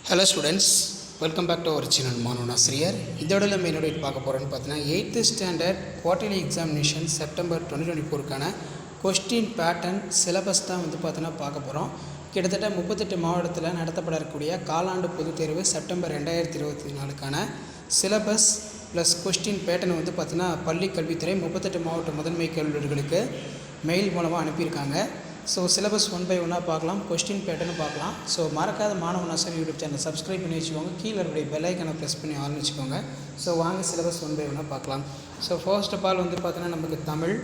Hello students, welcome back to our channel மாணவன் ஆசிரியர். இதோட நம்ம என்னோட பார்க்க போகிறோன்னு பார்த்தீங்கன்னா 8th standard quarterly examination September 2024க்கான கொஸ்டின் பேட்டர்ன் சிலபஸ் தான் பார்த்தீங்கன்னா பார்க்க போகிறோம். கிட்டத்தட்ட 38 மாவட்டத்தில் நடத்தப்படக்கூடிய காலாண்டு பொதுத் தேர்வு செப்டம்பர் 2024க்கான சிலபஸ் ப்ளஸ் கொஸ்டின் பேட்டர்ன் பார்த்தீங்கன்னா பள்ளி கல்வித்துறை 38 மாவட்ட முதன்மை கல்வியாளர்களுக்கு மெயில் மூலமாக அனுப்பியிருக்காங்க. ஸோ சிலபஸ் 1 by 1 பார்க்கலாம், கொஸ்டின் பேட்டர்னு பார்க்கலாம். ஸோ மறக்காத மாணவன் ஆசிரியர் யூடியூப் சேனல் சப்ஸ்கிரைப் பண்ணி வச்சுக்கோங்க, கீழே இருக்கிற பெல் ஐக்கனை ப்ரெஸ் பண்ணி ஆன் வச்சுக்கோங்க. ஸோ வாங்க சிலபஸ் 1 by 1 பார்க்கலாம். ஸோ ஃபர்ஸ்ட் ஆஃப் ஆல் பார்த்தீங்கன்னா நமக்கு தமிழ்,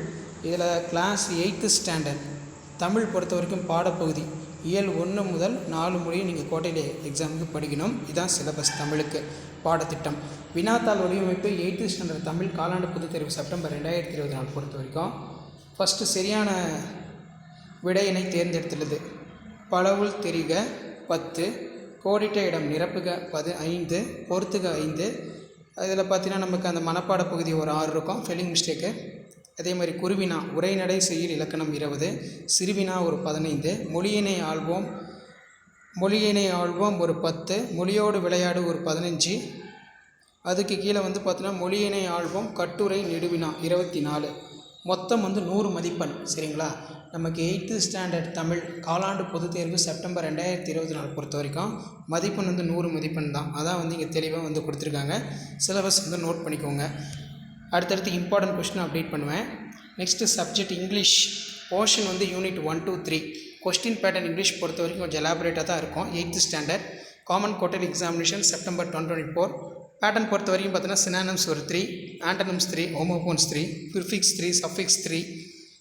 இதில் கிளாஸ் 8th ஸ்டாண்டர்ட் தமிழ் பொறுத்த வரைக்கும் பாடப்பகுதி இயல் 1 முதல் 4 முடியும் நீங்கள் குவார்டர்லி எக்ஸாமுக்கு படிக்கணும். இதுதான் சிலபஸ் தமிழுக்கு பாடத்திட்டம். வினாத்தாள் வடிவமைப்பு 8th ஸ்டாண்டர்ட் தமிழ் காலாண்டு பொதுத் தேர்வு செப்டம்பர் 2024 பொறுத்த வரைக்கும் ஃபஸ்ட்டு சரியான விடையினை தேர்ந்தெடுத்துள்ளது. பலவுள் தெரிக 10, கோடிட்ட இடம் நிரப்புக 15, பொறுத்துக 5. அதில் பார்த்தீங்கன்னா நமக்கு அந்த மனப்பாட பகுதி ஒரு 6 இருக்கும், ஸ்பெல்லிங் மிஸ்டேக்கு. அதே மாதிரி குருவினா உரைநடை செய்யுள் இலக்கணம் 20, சிறுவினா ஒரு 15, மொழியினை ஆள்வோம் ஒரு 10, மொழியோடு விளையாடு ஒரு 15. அதுக்கு கீழே பார்த்தீங்கன்னா மொழியினை ஆள்வோம் கட்டுரை நெடுவினா 24. மொத்தம் 100 மதிப்பெண். சரிங்களா? நமக்கு 8th ஸ்டாண்டர்ட் தமிழ் காலாண்டு பொதுத் தேர்வு செப்டம்பர் 2024 பொறுத்த வரைக்கும் மதிப்பெண் 100 மதிப்பெண் தான். அதான் இங்கே தெளிவாக கொடுத்துருக்காங்க. சிலபஸ் நோட் பண்ணிக்கோங்க. அடுத்தடுத்து இம்பார்ட்டன்ட் கொஸ்டின் அப்டேட் பண்ணுவேன். Next subject English portion unit 1 to 3 question pattern English பொறுத்த வரைக்கும் கொஞ்சம் எலாபரேட்டாக தான் இருக்கும். 8th standard common quarterly examination September 2024 pattern பொறுத்த வரைக்கும் பார்த்தீங்கன்னா சினானிம்ஸ் ஒரு 3, antonyms 3, homophones 3, prefix 3, suffix 3,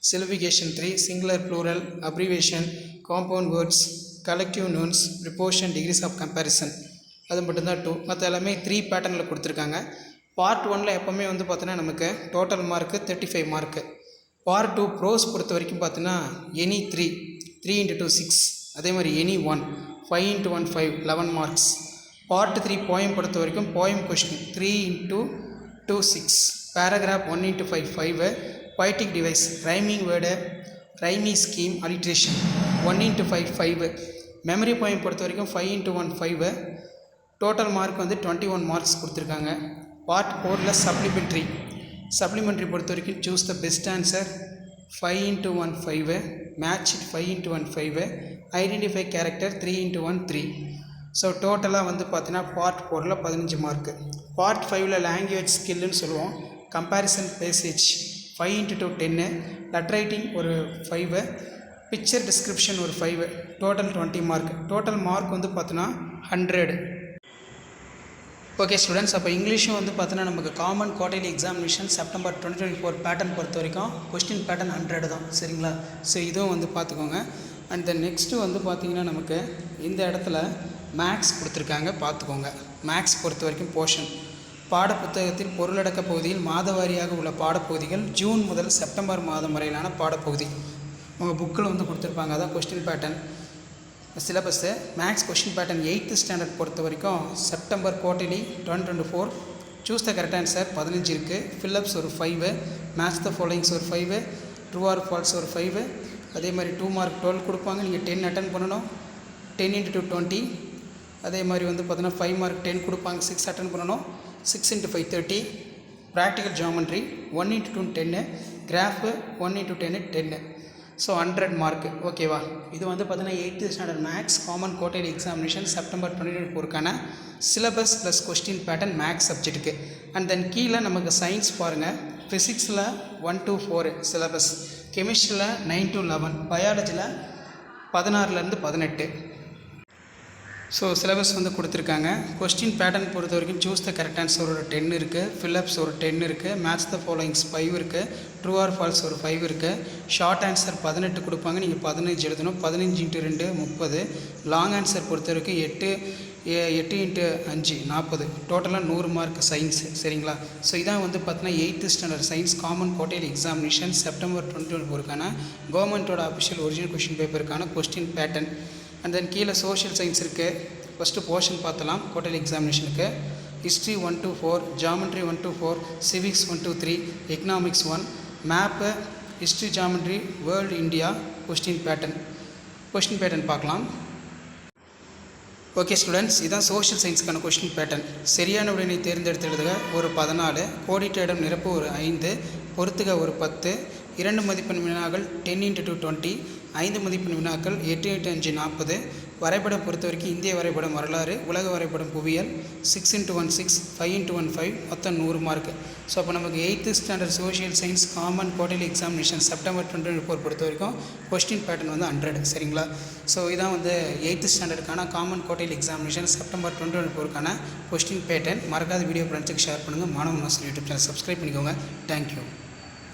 syllabication 3, singular plural, abbreviation, compound words, collective nouns, preposition, degrees of comparison, அது மட்டும்தான் 2. மற்ற எல்லாமே 3 பேட்டர்னில் கொடுத்துருக்காங்க. பார்ட் 1ல் எப்போவுமே பார்த்தீங்கன்னா நமக்கு total mark 35 mark. Part 2 prose பொறுத்த வரைக்கும் பார்த்தீங்கன்னா எனி 3 into 2 6, அதே மாதிரி any 1 5 into 1 5 11 marks. Part 3 poem பொறுத்த வரைக்கும் poem question 3 into 2 6, paragraph 1 into 5 5, poetic device rhyming word, rhyme scheme, alliteration 1 into 5 5. Memory poem பொறுத்த வரைக்கும் 5 into 1 5. டோட்டல் மார்க் 21 மார்க்ஸ் கொடுத்துருக்காங்க. பார்ட் 4ல் சப்ளிமெண்ட்ரி பொறுத்த வரைக்கும் choose the best answer 5 into 1 5, match 5 into 1 5, identify character 3 into 1 3. So டோட்டலாக பார்த்தீங்கன்னா part 4ல் 15 mark. Part 5ல் language ஸ்கில்லுன்னு சொல்லுவோம். Comparison passage 5 into 2 10, letter writing ஒரு 5, பிக்சர் டிஸ்கிரிப்ஷன் ஒரு 5, டோட்டல் 20 மார்க். டோட்டல் மார்க் பார்த்தீங்கன்னா 100. ஓகே ஸ்டூடெண்ட்ஸ், அப்போ இங்கிலீஷும் பார்த்தீங்கன்னா நமக்கு common quarterly examination September 2024 pattern பொறுத்த வரைக்கும் கொஸ்டின் பேட்டர்ன் 100 தான். சரிங்களா? ஸோ இதுவும் பார்த்துக்கோங்க. அண்ட் தென் நெக்ஸ்ட்டு பார்த்தீங்கன்னா நமக்கு இந்த இடத்துல மேக்ஸ் கொடுத்துருக்காங்க, பார்த்துக்கோங்க. மேக்ஸ் பொறுத்த வரைக்கும் போர்ஷன் பாடப்புத்தகத்தில் பொருளடக்க பகுதியில் மாதவாரியாக உள்ள பாடப்பகுதிகள் ஜூன் முதல் செப்டம்பர் மாதம் வரையிலான பாடப்பகுதி உங்கள் புக்கில் கொடுத்துருப்பாங்க. அதான் கொஸ்டின் பேட்டர்ன் சிலபஸ்ஸு. மேக்ஸ் கொஸ்டின் பேட்டர்ன் 8th ஸ்டாண்டர்ட் பொறுத்த வரைக்கும் September quarterly 2024 choose the correct answer 15 இருக்குது. ஃபில்லப்ஸ் ஒரு 5, மேட்ச் த ஃபாலோயிங்ஸ் ஒரு 5, ட்ரூ ஆர் ஃபால்ஸ் ஒரு 5. அதே மாதிரி 2 மார்க் 12 கொடுப்பாங்க, நீங்கள் 10 அட்டன் பண்ணணும். 10 into 2 20. அதே மாதிரி பார்த்தீங்கன்னா 5 மார்க் 10 கொடுப்பாங்க, 6 அட்டன் பண்ணணும். 6 into 5 30. Practical geometry 1 into 2 10, graph 1 into 10 10. So 100 mark. ஓகேவா? இது பார்த்தீங்கன்னா 8th standard maths common quarterly examination September 2024க்கான syllabus plus question pattern maths சப்ஜெக்ட்டுக்கு. அண்ட் தென் கீழே நமக்கு சயின்ஸ் பாருங்கள். ஃபிசிக்ஸில் 1 to 4 சிலபஸ், கெமிஸ்ட்ரியில் 9 to 11, பயாலஜியில் 16லேருந்து 18. ஸோ சிலபஸ் கொடுத்துருக்காங்க. கொஸ்டின் பேட்டர்ன் பொறுத்த வரைக்கும் சூஸ் த கரெக்ட் ஆன்சர் ஒரு 10 இருக்குது, ஃபில்லப்ஸ் ஒரு 10 இருக்குது, மேட்ச் த ஃபாலோயிங்ஸ் 5 இருக்குது, ட்ரூ ஆர் ஃபால்ஸ் ஒரு 5 இருக்குது, ஷார்ட் ஆன்சர் 18 கொடுப்பாங்க, நீங்கள் 15 எழுதணும். 15 into 2 30, லாங் ஆன்சர் பொறுத்த வரைக்கும் 8 into 5 40, டோட்டலாக 100 மார்க் சயின்ஸு. சரிங்களா? ஸோ இதான் பார்த்தீங்கன்னா 8th standard science common quarterly examination September 2024க்கான கவர்மெண்ட்டோட அஃபிஷியல் ஒரிஜினல் கொஸ்டின் பேப்பருக்கான கொஸ்டின் பேட்டர்ன். அண்ட் தென் கீழே சோஷியல் சயின்ஸ் இருக்குது. ஃபஸ்ட்டு போர்ஷன் பார்த்தலாம் குவார்டர்லி எக்ஸாமினேஷனுக்கு. History 1 to 4, geometry 1 to 4, civics 1 to 3, economics 1, map, history, geometry, world, India, question pattern பார்க்கலாம். Okay students, இதான் social சயின்ஸ்க்கான கொஸ்டின் பேட்டர்ன். சரியான விடையினை தேர்ந்தெடுத்து எழுதுக ஒரு 14, கோடிட்ட இடம் நிரப்பு ஒரு 5, பொறுத்துக ஒரு 10, 2 மதிப்பெண் வினாக்கள் 10 × 2 20, 5 மதிப்பெண் வினாக்கள் 8 × 5 40, வரைபடம் பொறுத்த வரைக்கும் இந்திய வரைபடம் வரலாறு, உலக வரைபடம் புவியியல் 6 × 1 6, 5 × 1 5, மொத்தம் 100 மார்க். ஸோ அப்போ நமக்கு 8th standard social science common quarterly examination September 2024 பொறுத்த வரைக்கும் கொஸ்டின் பேட்டர்ன் வந்து 100. சரிங்களா? ஸோ இதான் வந்து 8th ஸ்டாண்டர்டுக்கான காமன் குவார்டர்லி எக்ஸாமினேஷன் செப்டம்பர் 2024க்கான கொஸ்டின் பேட்டர்ன். மறக்காத வீடியோ ஃப்ரெண்ட்ஸுக்கு ஷேர் பண்ணுங்கள். மாணவன் மாஸ்டர் யூடியூப் சேனல் சப்ஸ்கிரைப் பண்ணிக்கோங்க. தேங்க்யூ.